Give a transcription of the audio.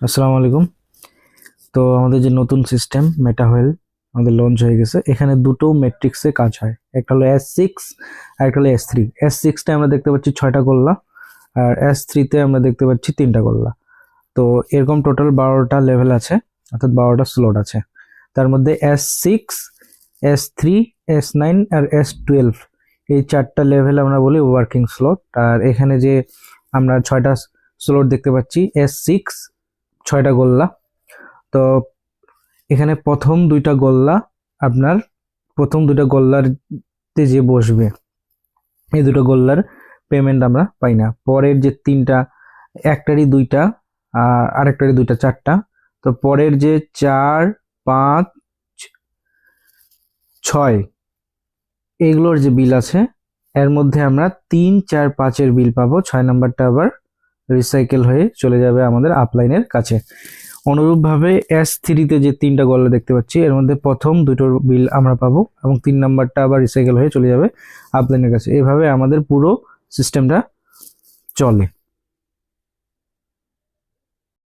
আসসালামু আলাইকুম। তো আমাদের যে নতুন সিস্টেম মেটাওয়েল আমাদের লঞ্চ হয়ে গেছে। এখানে দুটো ম্যাট্রিক্সে কাজ হয়, একটা হলো S6 আর একটা হলো S3। S6-তে আমরা দেখতে পাচ্ছি 6টা গোল্লা, আর S3-তে আমরা দেখতে পাচ্ছি 3টা গোল্লা। তো এরকম টোটাল 12টা লেভেল আছে, অর্থাৎ 12টা স্লট আছে। তার মধ্যে S6, S3, S9 আর S12 এই 4টা লেভেল আমরা বলি ওয়ার্কিং স্লট। আর এখানে যে আমরা 6টা স্লট দেখতে পাচ্ছি, S6 6টা গোল্লা। তো এখানে প্রথম দুইটা গোল্লারতে যে বসবে, এই দুটো গোল্লার পেমেন্ট আমরা পাই না। পরের যে তিনটা, একটারই দুইটা আর আরেকটারই দুইটা, চারটা। তো পরের যে 4, 5, 6 এইগুলোর যে বিল আছে, এর মধ্যে আমরা 3, 4, 5-এর বিল পাবো। 6 নাম্বারটা আবার রিসাইকেল হয়ে চলে যাবে আমাদের আপলাইনের কাছে। অনুরূপভাবে S3-তে যে 3টা গোল্লা দেখতে পাচ্ছি, এর মধ্যে প্রথম দুটোর বিল আমরা পাবো এবং 3 নাম্বারটা আবার রিসাইকেল হয়ে চলে যাবে আপলাইনের কাছে। এভাবে আমাদের পুরো সিস্টেমটা চলে।